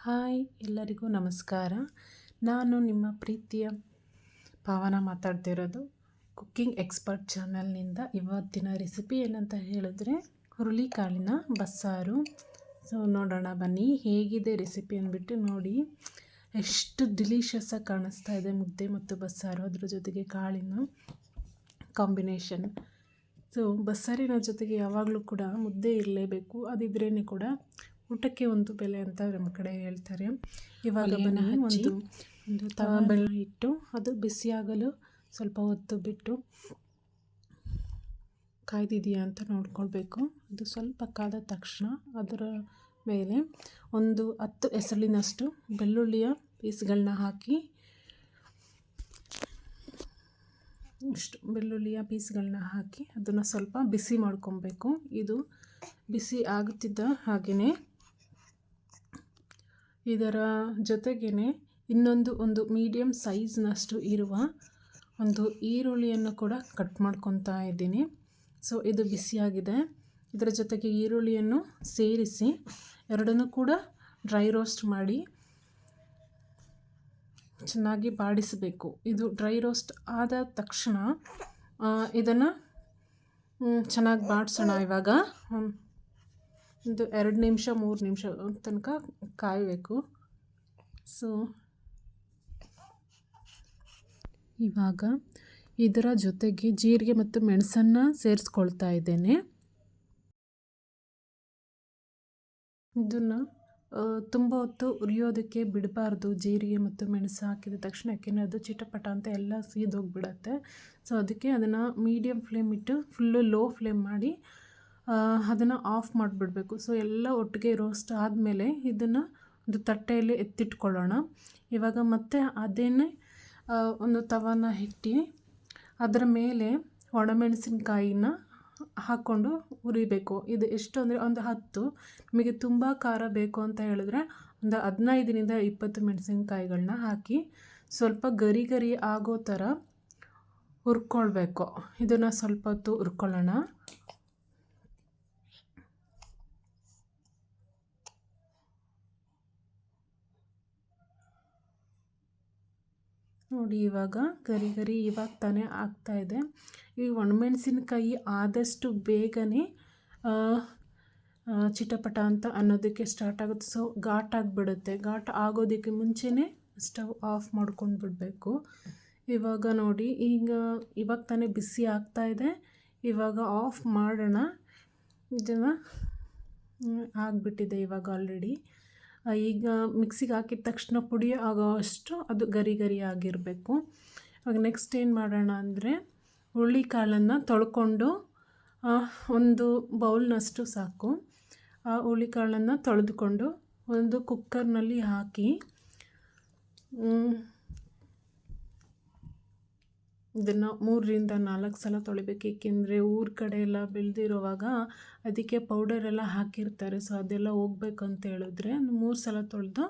Hi ಎಲ್ಲರಿಗೂ ನಮಸ್ಕಾರ. ನಾನು ನಿಮ್ಮ ಪ್ರೀತಿಯ ಪಾವನ ಮಾತಾಡ್ತಿರೋದು ಕುಕ್ಕಿಂಗ್ ಎಕ್ಸ್ಪರ್ಟ್ ಚಾನಲ್ನಿಂದ. ಇವತ್ತಿನ ರೆಸಿಪಿ ಏನಂತ ಹೇಳಿದ್ರೆ ಹುರುಳಿಕಾಳಿನ ಬಸ್ಸಾರು. ಸೊ ನೋಡೋಣ ಬನ್ನಿ ಹೇಗಿದೆ ರೆಸಿಪಿ ಅಂದ್ಬಿಟ್ಟು. ನೋಡಿ ಎಷ್ಟು ಡಿಲಿಷಿಯಸ್ ಆಗಿ ಕಾಣಿಸ್ತಾ ಇದೆ ಮುದ್ದೆ ಮತ್ತು ಬಸ್ಸಾರು, ಅದ್ರ ಜೊತೆಗೆ ಕಾಳಿನ ಕಾಂಬಿನೇಷನ್. ಸೊ ಬಸ್ಸಾರಿನ ಜೊತೆಗೆ ಯಾವಾಗಲೂ ಕೂಡ ಮುದ್ದೆ ಇರಲೇಬೇಕು, ಅದಿದ್ರೇ ಕೂಡ ಊಟಕ್ಕೆ ಒಂದು ಬೆಲೆ ಅಂತ ನಮ್ಮ ಕಡೆ ಹೇಳ್ತಾರೆ. ಇವಾಗ ಬನ್ನಿ ಒಂದು ತವಾ ಬೆಲ್ಲ ಇಟ್ಟು ಅದು ಬಿಸಿಯಾಗಲು ಸ್ವಲ್ಪ ಹೊತ್ತು ಬಿಟ್ಟು ಕಾಯ್ದಿದೆಯಾ ಅಂತ ನೋಡ್ಕೊಳ್ಬೇಕು. ಅದು ಸ್ವಲ್ಪ ಕಾದ ತಕ್ಷಣ ಅದರ ಮೇಲೆ ಒಂದು 10 ಎಸಳಿನಷ್ಟು ಬೆಳ್ಳುಳ್ಳಿಯ ಪೀಸ್ಗಳನ್ನ ಹಾಕಿ, ಅದನ್ನು ಸ್ವಲ್ಪ ಬಿಸಿ ಮಾಡ್ಕೊಬೇಕು. ಇದು ಬಿಸಿ ಆಗುತ್ತಿದ್ದ ಹಾಗೆಯೇ ಇದರ ಜೊತೆಗೇ ಒಂದು ಮೀಡಿಯಮ್ ಸೈಜ್ನಷ್ಟು ಇರುವ ಒಂದು ಈರುಳ್ಳಿಯನ್ನು ಕೂಡ ಕಟ್ ಮಾಡ್ಕೊತಾ ಇದ್ದೀನಿ. ಸೊ ಇದು ಬಿಸಿಯಾಗಿದೆ. ಇದರ ಜೊತೆಗೆ ಈರುಳ್ಳಿಯನ್ನು ಸೇರಿಸಿ ಎರಡನ್ನೂ ಕೂಡ ಡ್ರೈ ರೋಸ್ಟ್ ಮಾಡಿ ಚೆನ್ನಾಗಿ ಬಾಡಿಸಬೇಕು. ಇದು ಡ್ರೈ ರೋಸ್ಟ್ ಆದ ತಕ್ಷಣ ಇದನ್ನು ಚೆನ್ನಾಗಿ ಬಾಡಿಸೋಣ. ಇವಾಗ ಒಂದು 2 ನಿಮಿಷ 3 ನಿಮಿಷ ತನಕ ಕಾಯಬೇಕು. ಸೊ ಇವಾಗ ಇದರ ಜೊತೆಗೆ ಜೀರಿಗೆ ಮತ್ತು ಮೆಣಸನ್ನು ಸೇರಿಸ್ಕೊಳ್ತಾ ಇದ್ದೇನೆ. ಇದನ್ನು ತುಂಬ ಹೊತ್ತು ಉರಿಯೋದಕ್ಕೆ ಬಿಡಬಾರ್ದು. ಜೀರಿಗೆ ಮತ್ತು ಮೆಣಸು ಹಾಕಿದ ತಕ್ಷಣ, ಯಾಕೆಂದರೆ ಅದು ಚಿಟಪಟ ಅಂತ ಎಲ್ಲ ಸೀದೋಗಿಬಿಡತ್ತೆ. ಸೊ ಅದಕ್ಕೆ ಅದನ್ನು ಮೀಡಿಯಮ್ ಫ್ಲೇಮ್ ಇಟ್ಟು ಫುಲ್ಲು ಲೋ ಫ್ಲೇಮ್ ಮಾಡಿ ಅದನ್ನು ಆಫ್ ಮಾಡಿಬಿಡಬೇಕು. ಸೊ ಎಲ್ಲ ಒಟ್ಟಿಗೆ ರೋಸ್ಟ್ ಆದಮೇಲೆ ಇದನ್ನು ಒಂದು ತಟ್ಟೆಯಲ್ಲಿ ಎತ್ತಿಟ್ಕೊಳ್ಳೋಣ. ಇವಾಗ ಮತ್ತೆ ಅದೇನೇ ಒಂದು ತವಾನ ಇಟ್ಟು ಅದರ ಮೇಲೆ ಒಣಮೆಣಸಿನ್ಕಾಯಿನ ಹಾಕ್ಕೊಂಡು ಉರಿಬೇಕು. ಇದು ಎಷ್ಟು ಅಂದರೆ ಒಂದು 10, ನಿಮಗೆ ತುಂಬ ಖಾರ ಬೇಕು ಅಂತ ಹೇಳಿದ್ರೆ ಒಂದು 15ರಿಂದ 20 ಮೆಣಸಿನ್ಕಾಯಿಗಳನ್ನ ಹಾಕಿ ಸ್ವಲ್ಪ ಗರಿ ಗರಿ ಆಗೋ ಥರ ಹುರ್ಕೊಳ್ಬೇಕು. ಇದನ್ನು ಸ್ವಲ್ಪ ಹೊತ್ತು ಹುರ್ಕೊಳ್ಳೋಣ. ನೋಡಿ ಇವಾಗ ಗರಿ ಇವಾಗ ತಾನೇ ಆಗ್ತಾಯಿದೆ. ಈ ಒಣಮೆಣಸಿನ್ಕಾಯಿ ಆದಷ್ಟು ಬೇಗನೆ ಚಿಟಪಟ ಅಂತ ಅನ್ನೋದಕ್ಕೆ ಸ್ಟಾರ್ಟ್ ಆಗುತ್ತೆ. ಸೊ ಘಾಟ್ ಆಗಿಬಿಡುತ್ತೆ. ಘಾಟ್ ಆಗೋದಕ್ಕೆ ಮುಂಚೆನೇ ಸ್ಟವ್ ಆಫ್ ಮಾಡ್ಕೊಂಡು ಬಿಡಬೇಕು. ಇವಾಗ ನೋಡಿ ಇವಾಗ ತಾನೇ ಬಿಸಿ ಆಗ್ತಾಯಿದೆ. ಇವಾಗ ಆಫ್ ಮಾಡೋಣ. ಇದನ್ನು ಆಗಿಬಿಟ್ಟಿದೆ ಇವಾಗ ಆಲ್ರೆಡಿ. ಈಗ ಮಿಕ್ಸಿಗೆ ಹಾಕಿದ ತಕ್ಷಣ ಪುಡಿ ಆಗೋ ಅಷ್ಟು ಅದು ಗರಿ ಆಗಿರಬೇಕು. ಇವಾಗ ನೆಕ್ಸ್ಟ್ ಏನು ಮಾಡೋಣ ಅಂದರೆ ಹುರುಳಿಕಾಳನ್ನು ತೊಳ್ಕೊಂಡು ಒಂದು ಬೌಲ್ನಷ್ಟು ಸಾಕು. ಆ ಹುರುಳಿಕಾಳನ್ನು ತೊಳೆದುಕೊಂಡು ಒಂದು ಕುಕ್ಕರ್ನಲ್ಲಿ ಹಾಕಿ ಇದನ್ನು 3ರಿಂದ 4 ಸಲ ತೊಳಿಬೇಕು. ಏಕೆಂದರೆ ಊರ ಕಡೆ ಎಲ್ಲ ಬೆಳೆದಿರುವಾಗ ಅದಕ್ಕೆ ಪೌಡರೆಲ್ಲ ಹಾಕಿರ್ತಾರೆ. ಸೊ ಅದೆಲ್ಲ ಹೋಗ್ಬೇಕು ಅಂತ ಹೇಳಿದ್ರೆ 3 ಸಲ ತೊಳೆದು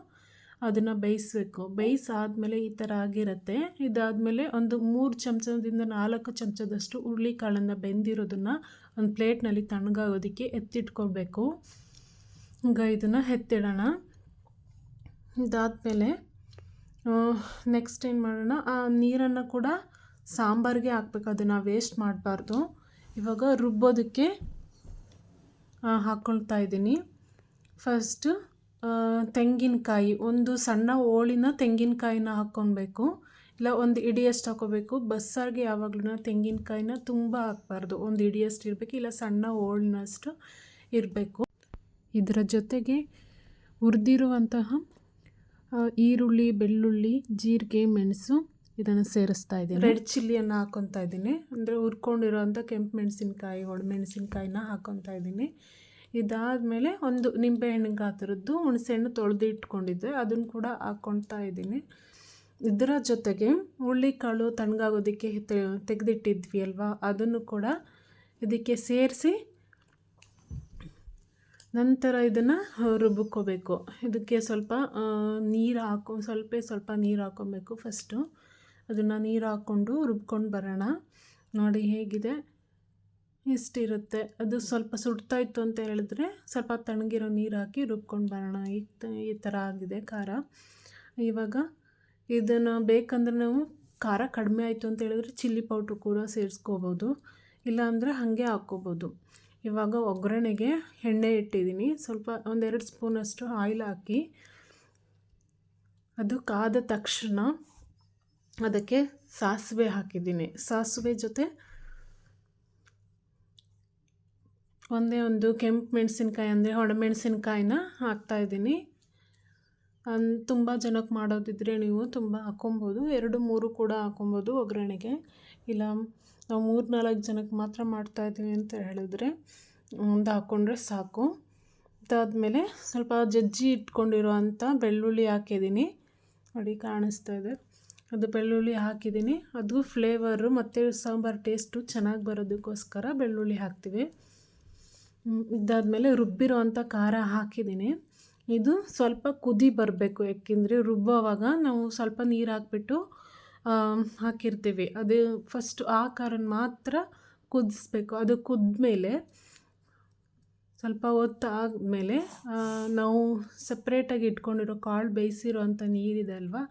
ಅದನ್ನು ಬೇಯಿಸಬೇಕು. ಬೇಯಿಸಾದ್ಮೇಲೆ ಈ ಥರ ಆಗಿರುತ್ತೆ. ಇದಾದಮೇಲೆ ಒಂದು 3 ಚಮಚದಿಂದ 4 ಚಮಚದಷ್ಟು ಹುರುಳಿಕಾಳನ್ನು ಬೆಂದಿರೋದನ್ನು ಒಂದು ಪ್ಲೇಟ್ನಲ್ಲಿ ತಣ್ಣಗಾಗೋದಕ್ಕೆ ಎತ್ತಿಟ್ಕೊಳ್ಬೇಕು. ಈಗ ಇದನ್ನು ಎತ್ತಿಡೋಣ. ಇದಾದಮೇಲೆ ನೆಕ್ಸ್ಟ್ ಏನು ಮಾಡೋಣ, ಆ ನೀರನ್ನು ಕೂಡ ಸಾಂಬಾರಿಗೆ ಹಾಕ್ಬೇಕು. ಅದನ್ನು ವೇಸ್ಟ್ ಮಾಡಬಾರ್ದು. ಇವಾಗ ರುಬ್ಬೋದಕ್ಕೆ ಹಾಕ್ಕೊಳ್ತಾ ಇದ್ದೀನಿ. ಫಸ್ಟು ತೆಂಗಿನಕಾಯಿ, ಒಂದು ಸಣ್ಣ ಹೋಳಿನ ತೆಂಗಿನಕಾಯಿನ ಹಾಕ್ಕೊಳ್ಬೇಕು. ಇಲ್ಲ ಒಂದು ಹಿಡಿಯಷ್ಟು ಹಾಕ್ಕೋಬೇಕು. ಬಸ್ಸಾರಿಗೆ ಯಾವಾಗಲೂ ತೆಂಗಿನಕಾಯಿನ ತುಂಬ ಹಾಕಬಾರ್ದು. ಒಂದು ಹಿಡಿಯಷ್ಟು ಇರಬೇಕು, ಇಲ್ಲ ಸಣ್ಣ ಹೋಳಿನಷ್ಟು ಇರಬೇಕು. ಇದರ ಜೊತೆಗೆ ಹುರಿದಿರುವಂತಹ ಈರುಳ್ಳಿ, ಬೆಳ್ಳುಳ್ಳಿ, ಜೀರಿಗೆ, ಮೆಣಸು ಇದನ್ನು ಸೇರಿಸ್ತಾ ಇದ್ದೀನಿ. ರೆಡ್ ಚಿಲ್ಲಿಯನ್ನು ಹಾಕ್ಕೊತಾ ಇದ್ದೀನಿ. ಅಂದರೆ ಹುರ್ಕೊಂಡಿರೋಂಥ ಕೆಂಪು ಮೆಣಸಿನ್ಕಾಯಿ, ಒಣಮೆಣಸಿನ್ಕಾಯಿನ ಹಾಕ್ಕೊತಾ ಇದ್ದೀನಿ. ಇದಾದಮೇಲೆ ಒಂದು ನಿಂಬೆಹಣ್ಣು ಗಾತ್ರದ್ದು ಹುಣಸೆಹಣ್ಣು ತೊಳೆದು ಇಟ್ಕೊಂಡಿದ್ದೆ, ಅದನ್ನು ಕೂಡ ಹಾಕ್ಕೊತಾ ಇದ್ದೀನಿ. ಇದರ ಜೊತೆಗೆ ಹುರುಳಿಕಾಳು ತಣ್ಣಗಾಗೋದಕ್ಕೆ ತೆಗೆದಿಟ್ಟಿದ್ವಿ ಅಲ್ವಾ, ಅದನ್ನು ಕೂಡ ಇದಕ್ಕೆ ಸೇರಿಸಿ ನಂತರ ಇದನ್ನು ರುಬ್ಕೋಬೇಕು. ಇದಕ್ಕೆ ಸ್ವಲ್ಪ ನೀರು ಹಾಕ್ಕೊಬೇಕು. ಫಸ್ಟು ಅದನ್ನು ನೀರು ಹಾಕ್ಕೊಂಡು ರುಬ್ಕೊಂಡು ಬರೋಣ. ನೋಡಿ ಹೇಗಿದೆ. ಇಷ್ಟಿರುತ್ತೆ. ಅದು ಸ್ವಲ್ಪ ಸುಡ್ತಾ ಇತ್ತು ಅಂತ ಹೇಳಿದ್ರೆ ಸ್ವಲ್ಪ ತಣ್ಣಗಿರೋ ನೀರು ಹಾಕಿ ರುಬ್ಕೊಂಡು ಬರೋಣ. ಈ ಥರ ಆಗಿದೆ ಖಾರ. ಇವಾಗ ಇದನ್ನು ಬೇಕಂದ್ರೆ ನಾವು ಖಾರ ಕಡಿಮೆ ಆಯಿತು ಅಂತ ಹೇಳಿದ್ರೆ ಚಿಲ್ಲಿ ಪೌಡ್ರು ಕೂಡ ಸೇರಿಸ್ಕೋಬೋದು, ಇಲ್ಲಾಂದರೆ ಹಾಗೆ ಹಾಕ್ಕೋಬೋದು. ಇವಾಗ ಒಗ್ಗರಣೆಗೆ ಎಣ್ಣೆ ಇಟ್ಟಿದ್ದೀನಿ. ಸ್ವಲ್ಪ 1-2 ಸ್ಪೂನಷ್ಟು ಆಯಿಲ್ ಹಾಕಿ ಅದು ಕಾದ ತಕ್ಷಣ ಅದಕ್ಕೆ ಸಾಸಿವೆ ಹಾಕಿದ್ದೀನಿ. ಸಾಸಿವೆ ಜೊತೆ ಒಂದು ಕೆಂಪು ಮೆಣಸಿನ್ಕಾಯಿ ಅಂದರೆ ಒಣಮೆಣಸಿನ್ಕಾಯಿನ ಹಾಕ್ತಾಯಿದ್ದೀನಿ. ತುಂಬ ಜನಕ್ಕೆ ಮಾಡೋದಿದ್ರೆ ನೀವು ತುಂಬ ಹಾಕ್ಕೊಬೋದು, 2-3 ಕೂಡ ಹಾಕ್ಕೊಬೋದು ಒಗ್ಗರಣೆಗೆ. ಇಲ್ಲ ನಾವು 3-4 ಜನಕ್ಕೆ ಮಾತ್ರ ಮಾಡ್ತಾಯಿದ್ದೀವಿ ಅಂತ ಹೇಳಿದ್ರೆ ಒಂದು ಹಾಕ್ಕೊಂಡ್ರೆ ಸಾಕು. ಅದಾದಮೇಲೆ ಸ್ವಲ್ಪ ಜಜ್ಜಿ ಇಟ್ಕೊಂಡಿರೋ ಅಂಥ ಬೆಳ್ಳುಳ್ಳಿ ಹಾಕಿದ್ದೀನಿ. ನೋಡಿ ಕಾಣಿಸ್ತಾ ಇದೆ, ಅದು ಬೆಳ್ಳುಳ್ಳಿ ಹಾಕಿದ್ದೀನಿ. ಅದು ಫ್ಲೇವರು ಮತ್ತು ಸಾಂಬಾರು ಟೇಸ್ಟು ಚೆನ್ನಾಗಿ ಬರೋದಕ್ಕೋಸ್ಕರ ಬೆಳ್ಳುಳ್ಳಿ ಹಾಕ್ತೀವಿ. ಇದಾದಮೇಲೆ ರುಬ್ಬಿರೋ ಅಂಥ ಖಾರ ಹಾಕಿದ್ದೀನಿ. ಇದು ಸ್ವಲ್ಪ ಕುದಿ ಬರಬೇಕು, ಯಾಕೆಂದರೆ ರುಬ್ಬೋವಾಗ ನಾವು ಸ್ವಲ್ಪ ನೀರು ಹಾಕ್ಬಿಟ್ಟು ಹಾಕಿರ್ತೀವಿ. ಅದು ಫಸ್ಟು ಆ ಖಾರನ ಮಾತ್ರ ಕುದಿಸ್ಬೇಕು. ಅದು ಕುದ್ಮೇಲೆ ಸ್ವಲ್ಪ ಹೊತ್ತು ಆದಮೇಲೆ ನಾವು ಸಪ್ರೇಟಾಗಿ ಇಟ್ಕೊಂಡಿರೋ ಕಾಳು ಬೇಯಿಸಿರೋ ಅಂಥ ನೀರಿದೆ ಅಲ್ವಾ,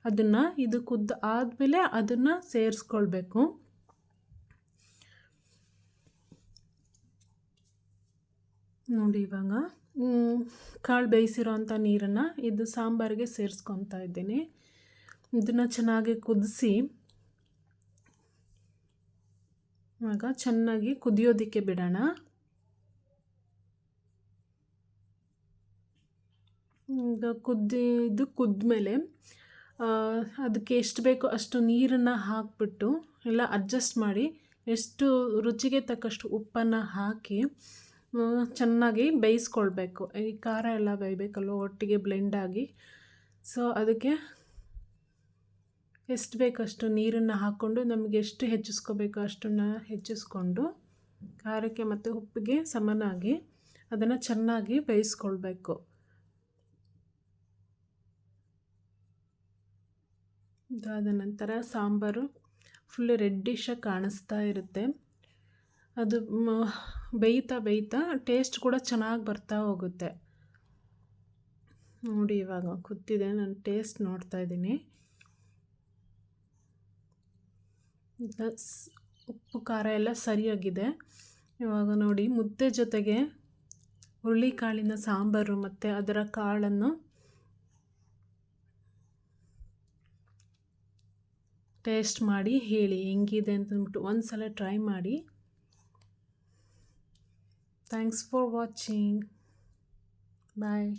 ಅದನ್ನು ಇದು ಕುದ್ದು ಆದಮೇಲೆ ಅದನ್ನು ಸೇರಿಸ್ಕೊಳ್ಬೇಕು. ನೋಡಿ ಇವಾಗ ಕಾಳು ಬೇಯಿಸಿರೋ ಅಂಥ ನೀರನ್ನು ಇದು ಸಾಂಬಾರಿಗೆ ಸೇರಿಸ್ಕೊತಾ ಇದ್ದೀನಿ. ಇದನ್ನು ಚೆನ್ನಾಗಿ ಕುದಿಸಿ ಇವಾಗ ಚೆನ್ನಾಗಿ ಕುದಿಯೋದಕ್ಕೆ ಬಿಡೋಣ. ಈಗ ಕುದ್ಮೇಲೆ ಅದಕ್ಕೆ ಎಷ್ಟು ಬೇಕೋ ಅಷ್ಟು ನೀರನ್ನು ಹಾಕಿಬಿಟ್ಟು ಎಲ್ಲ ಅಡ್ಜಸ್ಟ್ ಮಾಡಿ ಎಷ್ಟು ರುಚಿಗೆ ತಕ್ಕಷ್ಟು ಉಪ್ಪನ್ನು ಹಾಕಿ ಚೆನ್ನಾಗಿ ಬೇಯಿಸ್ಕೊಳ್ಬೇಕು. ಈ ಖಾರ ಎಲ್ಲ ಬೇಯಬೇಕಲ್ವ, ಒಟ್ಟಿಗೆ ಬ್ಲೆಂಡಾಗಿ. ಸೊ ಅದಕ್ಕೆ ಎಷ್ಟು ಬೇಕಷ್ಟು ನೀರನ್ನು ಹಾಕ್ಕೊಂಡು ನಮಗೆ ಎಷ್ಟು ಹೆಚ್ಚಿಸ್ಕೋಬೇಕೋ ಅಷ್ಟನ್ನು ಹೆಚ್ಚಿಸ್ಕೊಂಡು ಖಾರಕ್ಕೆ ಮತ್ತು ಉಪ್ಪಿಗೆ ಸಮನಾಗಿ ಅದನ್ನು ಚೆನ್ನಾಗಿ ಬೇಯಿಸ್ಕೊಳ್ಬೇಕು. ಇದಾದ ನಂತರ ಸಾಂಬಾರು ಫುಲ್ ರೆಡ್ಡಿಶಾಗಿ ಕಾಣಿಸ್ತಾ ಇರುತ್ತೆ. ಅದು ಬೇಯ್ತಾ ಟೇಸ್ಟ್ ಕೂಡ ಚೆನ್ನಾಗಿ ಬರ್ತಾ ಹೋಗುತ್ತೆ. ನೋಡಿ ಇವಾಗ ಕುದ್ದಿದೆ, ನಾನು ಟೇಸ್ಟ್ ನೋಡ್ತಾ ಇದ್ದೀನಿ. ಉಪ್ಪು ಖಾರ ಎಲ್ಲ ಸರಿಯಾಗಿದೆ. ಇವಾಗ ನೋಡಿ ಮುದ್ದೆ ಜೊತೆಗೆ ಹುರುಳಿಕಾಳಿನ ಸಾಂಬಾರು ಮತ್ತು ಅದರ ಕಾಳನ್ನು ಟೇಸ್ಟ್ ಮಾಡಿ ಹೇಳಿ ಹೆಂಗಿದೆ ಅಂತಂದ್ಬಿಟ್ಟು ಒಂದು ಸಲ ಟ್ರೈ ಮಾಡಿ. Thanks for watching. Bye.